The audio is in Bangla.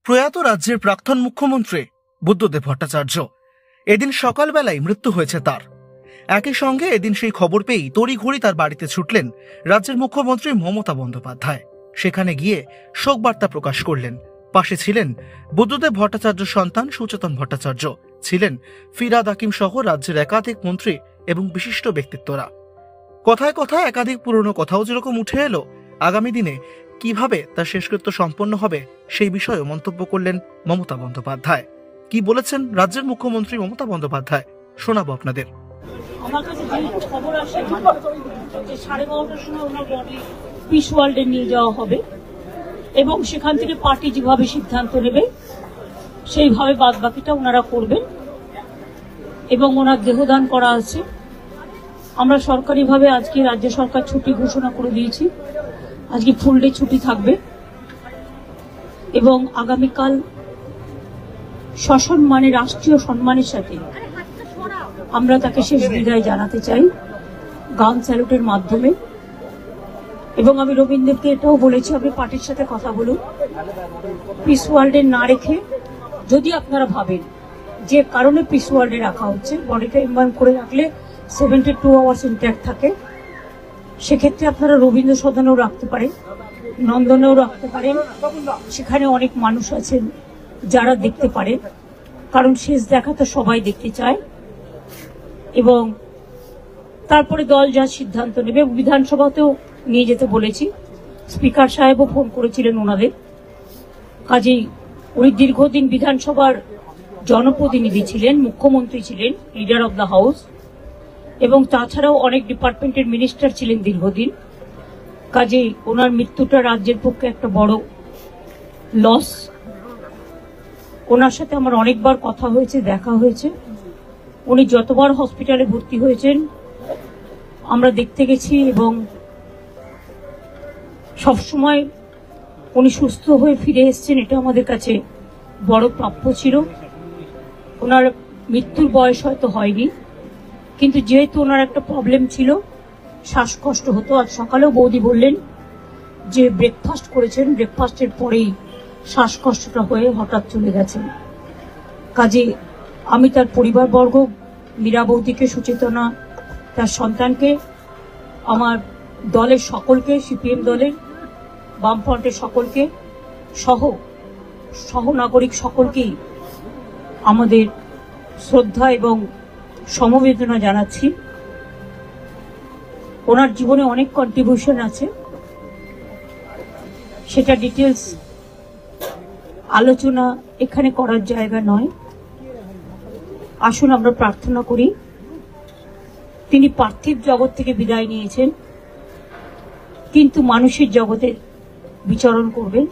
প্রয়াত রাজ্যের প্রাক্তন মুখ্যমন্ত্রী বুদ্ধদেব ভট্টাচার্য এদিন সকালবেলায় মৃত্যু হয়েছে তার। একই সঙ্গে এদিন সেই খবর পেয়েই তড়িঘড়ি তার বাড়িতে ছুটলেন রাজ্যের মুখ্যমন্ত্রী মমতা বন্দ্যোপাধ্যায়। সেখানে গিয়ে শোক বার্তা প্রকাশ করলেন। পাশে ছিলেন বুদ্ধদেব ভট্টাচার্য সন্তান সুচেতন ভট্টাচার্য, ছিলেন ফিরহাদ হাকিম সহ রাজ্যের একাধিক মন্ত্রী এবং বিশিষ্ট ব্যক্তিত্বরা। কথায় কথায় একাধিক পুরনো কথাও যেরকম উঠে এলো, আগামী দিনে কিভাবে তার শেষকৃত্য সম্পন্ন হবে সেই বিষয়েও মন্তব্য করলেন মমতা বন্দ্যোপাধ্যায়। কি বলেছেন রাজ্যের মুখ্যমন্ত্রী মমতা বন্দ্যোপাধ্যায় শোনাবো আপনাদের। আমার কাছে যেহেতু খবর আসে যে 12:30টার সময় ওনার বডি পিস ওয়ার্ল্ডে নিয়ে যাওয়া হবে এবং সেখান থেকে পার্টি যেভাবে সিদ্ধান্ত নেবে সেইভাবে বাদ বাকিটা ওনারা করবেন এবং ওনার দেহদান করা আছে। আমরা সরকারিভাবে আজকে রাজ্য সরকার ছুটি ঘোষণা করে দিয়েছি। আজকে ফুল ডে ছুটি থাকবে এবং আগামীকাল সসম্মানে রাষ্ট্রীয় সম্মানের সাথে আমরা তাকে শেষ বিদায় জানাতে চাই গান স্যালুটের মাধ্যমে। এবং আমি রবীন্দ্রকে এটাও বলেছি, আপনি পার্টির সাথে কথা বলুন, পিস ওয়ার্ল্ডে না রেখে যদি আপনারা ভাবেন যে কারণে পিস ওয়ার্ল্ডে রাখা হচ্ছে, বডিটা ইনভার্ম করে রাখলে 72 আওয়ার্স ইনট্যাক্ট থাকে, সেক্ষেত্রে আপনারা রবীন্দ্র সদনেও রাখতে পারেন, নন্দনেও রাখতে পারেন। সেখানে অনেক মানুষ আছেন যারা দেখতে পারেন, কারণ শেষ দেখা তো সবাই দেখতে চায়। এবং তারপরে দল যা সিদ্ধান্ত নেবে, বিধানসভাতেও নিয়ে যেতে বলেছি। স্পিকার সাহেবও ফোন করেছিলেন ওনাদের। কাজেই উনি দীর্ঘদিন বিধানসভার জনপ্রতিনিধি ছিলেন, মুখ্যমন্ত্রী ছিলেন, লিডার অব দ্য হাউস, এবং তাছাড়াও অনেক ডিপার্টমেন্টের মিনিস্টার ছিলেন দীর্ঘদিন। কাজেই ওনার মৃত্যুটা রাজ্যের পক্ষে একটা বড় লস। ওনার সাথে আমার অনেকবার কথা হয়েছে, দেখা হয়েছে। উনি যতবার হসপিটালে ভর্তি হয়েছেন আমরা দেখতে গেছি এবং সবসময় উনি সুস্থ হয়ে ফিরে এসেছেন, এটা আমাদের কাছে বড় প্রাপ্য ছিল। ওনার মৃত্যুর বয়স হয়তো হয়নি, কিন্তু যেহেতু ওনার একটা প্রবলেম ছিল, শ্বাসকষ্ট হতো। আজ সকালেও বৌদি বললেন যে ব্রেকফাস্ট করেছেন, ব্রেকফাস্টের পরেই শ্বাসকষ্টটা হয়ে হঠাৎ চলে গেছেন। কাজে আমি তার পরিবারবর্গ, মীরা বৌদিকে, সুচেতনা, তার সন্তানকে, আমার দলের সকলকে, সিপিএম দলের, বামফ্রন্টের সকলকে সহনাগরিক সকলকেই আমাদের শ্রদ্ধা এবং সমবেদনা জানাচ্ছি। ওনার জীবনে অনেক কন্ট্রিবিউশন আছে, সেটা ডিটেলস আলোচনা এখানে করার জায়গা নয়। আসুন আমরা প্রার্থনা করি। তিনি পার্থিব জগৎ থেকে বিদায় নিয়েছেন, কিন্তু মানুষের জগতে বিচরণ করবেন।